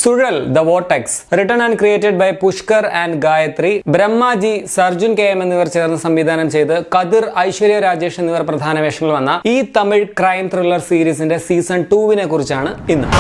Suzhal the vortex, written and created by Pushkar and Gayathri. Brahmaji, Sarjun K M എന്നിവർ ചേർന്ന് സംവിധാനം ചെയ്ത് കതിർ, ഐശ്വര്യ രാജേഷ് എന്നിവർ പ്രധാന വേഷങ്ങൾ വന്ന ഈ തമിഴ് ക്രൈം ത്രില്ലർ സീരീസിന്റെ സീസൺ 2 കുറിച്ചാണ് ഇന്ന്.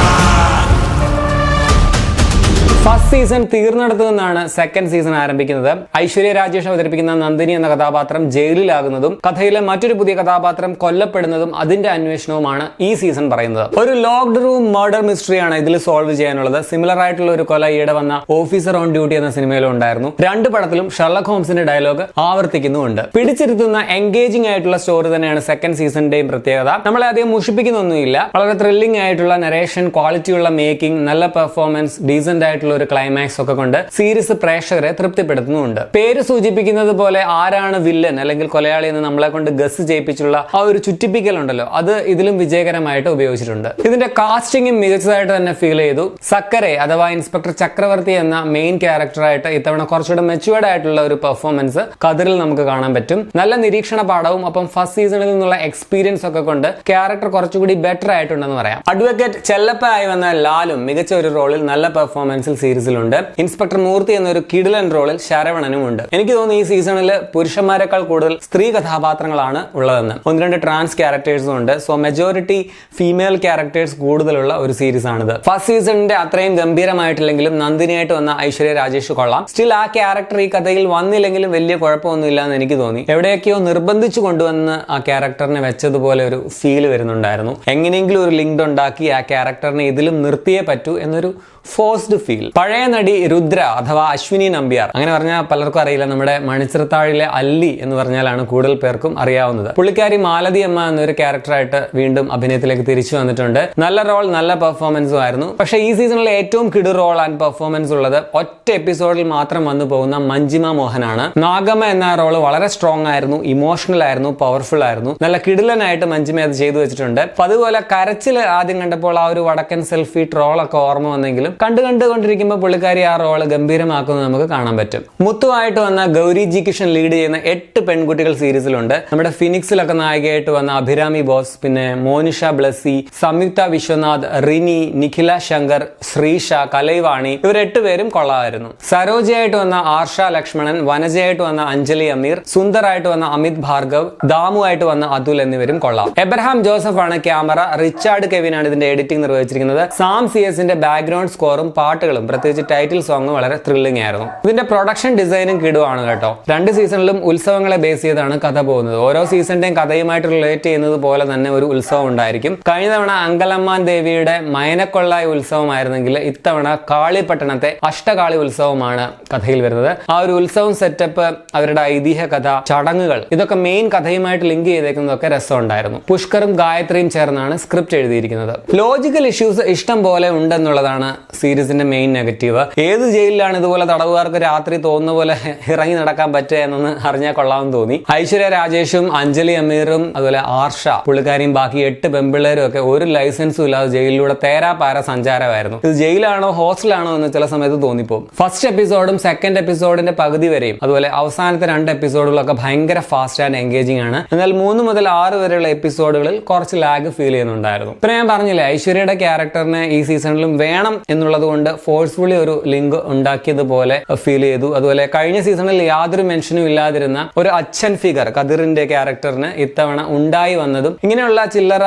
ഫസ്റ്റ് സീസൺ തീർന്നെടുത്തു നിന്നാണ് സെക്കൻഡ് സീസൺ ആരംഭിക്കുന്നത്. ഐശ്വര്യ രാജേഷ് അവതരിപ്പിക്കുന്ന നന്ദിനി എന്ന കഥാപാത്രം ജയിലിലാകുന്നതും കഥയിലെ മറ്റൊരു പുതിയ കഥാപാത്രം കൊല്ലപ്പെടുന്നതും അതിന്റെ അന്വേഷണവുമാണ് ഈ സീസൺ പറയുന്നത്. ഒരു ലോക്ക്ഡ് റൂം മർഡർ മിസ്റ്ററിയാണ് ഇതിൽ സോൾവ് ചെയ്യാനുള്ളത്. സിമിലർ ആയിട്ടുള്ള ഒരു കൊല ഈയിടെ വന്ന ഓഫീസർ ഓൺ ഡ്യൂട്ടി എന്ന സിനിമയിലും ഉണ്ടായിരുന്നു. രണ്ട് പടത്തിലും ഷെർലക് ഹോംസിന്റെ ഡയലോഗ് ആവർത്തിക്കുന്നുമുണ്ട്. പിടിച്ചിരുത്തുന്ന എൻഗേജിംഗ് ആയിട്ടുള്ള സ്റ്റോറി തന്നെയാണ് സെക്കൻഡ് സീസണിന്റെയും പ്രത്യേകത. നമ്മളെ അധികം മുഷിപ്പിക്കുന്നൊന്നുമില്ല. വളരെ ത്രില്ലിംഗ് ആയിട്ടുള്ള നരേഷൻ, ക്വാളിറ്റിയുള്ള മേക്കിംഗ്, നല്ല പെർഫോമൻസ്, ഡീസന്റ് ആയിട്ടുള്ള ഒരു ക്ലൈമാക്സ് ഒക്കെ കൊണ്ട് സീരീസ് പ്രേക്ഷകരെ തൃപ്തിപ്പെടുത്തുന്നുണ്ട്. പേര് സൂചിപ്പിക്കുന്നത് പോലെ ആരാണ് വില്ലൻ അല്ലെങ്കിൽ കൊലയാളി എന്ന് നമ്മളെ കൊണ്ട് ഗസ് ചെയ്യിപ്പിച്ചുള്ള ആ ഒരു ചുറ്റിപ്പിക്കൽ ഉണ്ടല്ലോ, അത് ഇതിലും വിജയകരമായിട്ട് ഉപയോഗിച്ചിട്ടുണ്ട്. ഇതിന്റെ കാസ്റ്റിംഗും മികച്ചതായിട്ട് തന്നെ ഫീൽ ചെയ്തു. സക്കരെ അഥവാ ഇൻസ്പെക്ടർ ചക്രവർത്തി എന്ന മെയിൻ ക്യാരക്ടറായിട്ട് ഇത്തവണ കുറച്ചുകൂടെ മെച്യൂർഡ് ആയിട്ടുള്ള ഒരു പെർഫോമൻസ് കതിറിൽ നമുക്ക് കാണാൻ പറ്റും. നല്ല നിരീക്ഷണ പാഠവും ഒപ്പം ഫസ്റ്റ് സീസണിൽ നിന്നുള്ള എക്സ്പീരിയൻസ് ഒക്കെ കൊണ്ട് ക്യാരക്ടർ കുറച്ചുകൂടി ബെറ്റർ ആയിട്ടുണ്ടെന്ന് പറയാം. അഡ്വക്കേറ്റ് ചെല്ലപ്പ ആയി വന്ന ലാലും മികച്ച ഒരു റോളിൽ നല്ല പെർഫോമൻസിൽ സീരീസിലുണ്ട്. ഇൻസ്പെക്ടർ മൂർത്തി എന്നൊരു കിടിലൻ റോളിൽ ശരവണനും ഉണ്ട്. എനിക്ക് തോന്നുന്നു ഈ സീസണിൽ പുരുഷന്മാരെക്കാൾ കൂടുതൽ സ്ത്രീ കഥാപാത്രങ്ങളാണ് ഉള്ളതെന്ന്. 1-2 ട്രാൻസ് ക്യാരക്ടേഴ്സും ഉണ്ട്. സോ മെജോറിറ്റി ഫീമെയിൽ ക്യാരക്ടേഴ്സ് കൂടുതലുള്ള ഒരു സീരീസ് ആണിത്. ഫസ്റ്റ് സീസണിന്റെ അത്രയും ഗംഭീരമായിട്ടില്ലെങ്കിലും നന്ദിനിയായിട്ട് വന്ന ഐശ്വര്യ രാജേഷ് കൊള്ളാം. സ്റ്റിൽ ആ ക്യാരക്ടർ ഈ കഥയിൽ വന്നില്ലെങ്കിലും വലിയ കുഴപ്പമൊന്നുമില്ല എന്ന് എനിക്ക് തോന്നി. എവിടെയൊക്കെയോ നിർബന്ധിച്ചു കൊണ്ടുവന്ന് ആ ക്യാരക്ടറിനെ വെച്ചതുപോലെ ഒരു ഫീൽ വരുന്നുണ്ടായിരുന്നു. എങ്ങനെയെങ്കിലും ഒരു ലിങ്ക് ഉണ്ടാക്കി ആ ക്യാരക്ടറിനെ ഇതിലും നിർത്തിയേ പറ്റൂ എന്നൊരു ഫോഴ്സ്ഡ് ഫീൽ. പഴയ നടി രുദ്ര അഥവാ അശ്വിനി നമ്പ്യാർ, അങ്ങനെ പറഞ്ഞാൽ പലർക്കും അറിയില്ല, നമ്മുടെ മണിച്ചിത്രത്താഴിലെ അല്ലി എന്ന് പറഞ്ഞാലാണ് കൂടുതൽ പേർക്കും അറിയാവുന്നത്. പുള്ളിക്കാരി മാലതി അമ്മ എന്നൊരു ക്യാരക്ടറായിട്ട് വീണ്ടും അഭിനയത്തിലേക്ക് തിരിച്ചു വന്നിട്ടുണ്ട്. നല്ല റോൾ, നല്ല പെർഫോമൻസും ആയിരുന്നു. പക്ഷെ ഈ സീസണിലെ ഏറ്റവും കിടു റോൾ ആൻഡ് പെർഫോമൻസ് ഉള്ളത് ഒറ്റ എപ്പിസോഡിൽ മാത്രം വന്നു പോകുന്ന മഞ്ജിമ മോഹനാണ്. നാഗമ്മ എന്ന റോള് വളരെ സ്ട്രോങ് ആയിരുന്നു, ഇമോഷണൽ ആയിരുന്നു, പവർഫുൾ ആയിരുന്നു. നല്ല കിടിലനായിട്ട് മഞ്ജിമ അത് ചെയ്തു വെച്ചിട്ടുണ്ട്. അപ്പൊ അതുപോലെ കരച്ചില് ആദ്യം കണ്ടപ്പോൾ ആ ഒരു വടക്കൻ സെൽഫി ട്രോളൊക്കെ ഓർമ്മ വന്നെങ്കിലും കണ്ടുകൊണ്ടിരിക്കുമ്പോൾ പുള്ളിക്കാരി ആ റോള് ഗംഭീരമാക്കുന്നത് നമുക്ക് കാണാൻ പറ്റും. മുത്തുവായിട്ട് വന്ന ഗൗരി ജി കിഷൻ ലീഡ് ചെയ്യുന്ന 8 പെൺകുട്ടികൾ സീരീസിലുണ്ട്. നമ്മുടെ ഫിനിക്സിലൊക്കെ നായികയായിട്ട് വന്ന അഭിരാമി ബോസ്, പിന്നെ മോനിഷ ബ്ലസ്സി, സംയുക്ത വിശ്വനാഥ്, റിനി, നിഖില ശങ്കർ, ശ്രീഷ, കലൈവാണി, ഇവർ 8 പേരും കൊള്ളാമായിരുന്നു. സരോജയായിട്ട് വന്ന ആർഷ ലക്ഷ്മണൻ, വനജയായിട്ട് വന്ന അഞ്ജലി അമീർ, സുന്ദറായിട്ട് വന്ന അമിത് ഭാർഗവ്, ദാമു ആയിട്ട് വന്ന അതുൽ എന്നിവരും കൊള്ളാം. എബ്രഹാം ജോസഫ് ആണ് ക്യാമറ. റിച്ചാർഡ് കെവിൻ ആണ് ഇതിന്റെ എഡിറ്റിംഗ് നിർവഹിച്ചിരിക്കുന്നത്. സാം സിയസിന്റെ ബാക്ക്ഗ്രൗണ്ട് സ്കോറും പാട്ടുകളും പ്രത്യേകിച്ച് ടൈറ്റിൽ സോങ് വളരെ ത്രില്ലിംഗ് ആയിരുന്നു. ഇതിന്റെ പ്രൊഡക്ഷൻ ഡിസൈനും കിടുവാണ് കേട്ടോ. 2 സീസണിലും ഉത്സവങ്ങളെ ബേസ് ചെയ്താണ് കഥ പോകുന്നത്. ഓരോ സീസണിന്റെയും കഥയുമായിട്ട് റിലേറ്റ് ചെയ്യുന്നത് പോലെ തന്നെ ഒരു ഉത്സവം ഉണ്ടായിരിക്കും. കഴിഞ്ഞ തവണ അങ്കലമ്മാൻ ദേവിയുടെ മൈനക്കൊള്ളായി ഉത്സവമായിരുന്നെങ്കിൽ ഇത്തവണ കാളിപട്ടണത്തെ അഷ്ടകാളി ഉത്സവമാണ് കഥയിൽ വരുന്നത്. ആ ഒരു ഉത്സവം സെറ്റപ്പ്, അവരുടെ ഐതിഹ്യ കഥ, ചടങ്ങുകൾ, ഇതൊക്കെ മെയിൻ കഥയുമായിട്ട് ലിങ്ക് ചെയ്തേക്കുന്നതൊക്കെ രസമുണ്ടായിരുന്നു. പുഷ്കറും ഗായത്രിയും ചേർന്നാണ് സ്ക്രിപ്റ്റ് എഴുതിയിരിക്കുന്നത്. ലോജിക്കൽ ഇഷ്യൂസ് ഇഷ്ടം പോലെ ഉണ്ടെന്നുള്ളതാണ് സീരീസിന്റെ മെയിൻ നെഗറ്റീവ്. ഏത് ജയിലിലാണ് ഇതുപോലെ തടവുകാർക്ക് രാത്രി തോന്നുന്ന പോലെ ഇറങ്ങി നടക്കാൻ പറ്റുക എന്നൊന്ന് അറിഞ്ഞാൽ കൊള്ളാമെന്ന് തോന്നി. ഐശ്വര്യ രാജേഷും അഞ്ജലി അമീറും അതുപോലെ ആർഷ പുള്ളിക്കാരിയും ബാക്കി 8 പെമ്പിള്ളേരും ഒക്കെ ഒരു ലൈസൻസും ഇല്ലാതെ ജയിലിലൂടെ തേരാപാര സഞ്ചാരമായിരുന്നു. ഇത് ജയിലാണോ ഹോസ്റ്റലാണോ എന്ന് ചില സമയത്ത് തോന്നിപ്പോകും. ഫസ്റ്റ് എപ്പിസോഡും സെക്കൻഡ് എപ്പിസോഡിന്റെ പകുതി വരെയും അതുപോലെ അവസാനത്തെ 2 എപ്പിസോഡുകളൊക്കെ ഭയങ്കര ഫാസ്റ്റ് ആൻഡ് എൻഗേജിംഗ് ആണ്. എന്നാൽ 3 മുതൽ 6 വരെയുള്ള എപ്പിസോഡുകളിൽ കുറച്ച് ലാഗ് ഫീൽ ചെയ്യുന്നുണ്ടായിരുന്നു. പിന്നെ ഞാൻ പറഞ്ഞില്ലേ, ഐശ്വര്യയുടെ ക്യാരക്ടറിനെ ഈ സീസണിലും വേണം എന്നുള്ളത് കൊണ്ട് ഫോഴ്സ്ഫുള്ളി ഒരു ലിങ്ക് ഉണ്ടാക്കിയതുപോലെ ഫീൽ ചെയ്തു. അതുപോലെ കഴിഞ്ഞ സീസണിൽ യാതൊരു മെൻഷനും ഇല്ലാതിരുന്ന ഒരു അച്ഛൻ ഫിഗർ കതിറിന്റെ ക്യാരക്ടറിന് ഇത്തവണ ഉണ്ടായി വന്നതും ഇങ്ങനെയുള്ള ചില്ലറ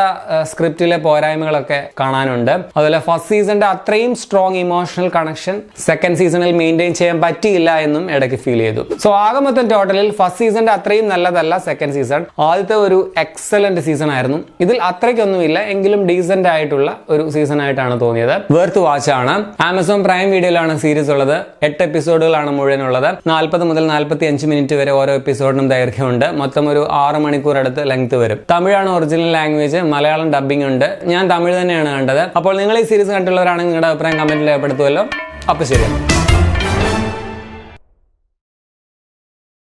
സ്ക്രിപ്റ്റിലെ പോരായ്മകളൊക്കെ കാണാനുണ്ട്. അതുപോലെ ഫസ്റ്റ് സീസണിന്റെ അത്രയും സ്ട്രോങ് ഇമോഷണൽ കണക്ഷൻ സെക്കൻഡ് സീസണിൽ മെയിൻറ്റെയിൻ ചെയ്യാൻ പറ്റിയില്ല എന്നും ഇടയ്ക്ക് ഫീൽ ചെയ്തു. സോ ആകെ മൊത്തം ടോട്ടലിൽ ഫസ്റ്റ് സീസണിന്റെ അത്രയും നല്ലതല്ല സെക്കൻഡ് സീസൺ. ആദ്യത്തെ ഒരു എക്സലന്റ് സീസൺ ആയിരുന്നു. ഇതിൽ അത്രയ്ക്കൊന്നുമില്ല എങ്കിലും ഡീസന്റ് ആയിട്ടുള്ള ഒരു സീസൺ ആയിട്ടാണ് തോന്നിയത്. വേർത്ത് വാച്ച് ആണ്. ആമസോൺ പ്രൈം വീഡിയോയിലാണ് സീരീസ് ഉള്ളത്. 8 എപ്പിസോഡുകളാണ് മുഴുവനുള്ളത്. 40 മുതൽ 45 മിനിറ്റ് വരെ ഓരോ എപ്പിസോഡിനും ദൈർഘ്യമുണ്ട്. മൊത്തം ഒരു 6 മണിക്കൂർ അടുത്ത് ലെങ്ത് വരും. തമിഴാണ് ഒറിജിനൽ ലാംഗ്വേജ്, മലയാളം ഡബ്ബിംഗ് ഉണ്ട്. ഞാൻ തമിഴ് തന്നെയാണ് കണ്ടത്. അപ്പോൾ നിങ്ങൾ ഈ സീരീസ് കണ്ടുള്ളവരാണെങ്കിൽ നിങ്ങളുടെ അഭിപ്രായം കമന്റിൽ രേഖപ്പെടുത്തുമല്ലോ. അപ്പോൾ ശരി.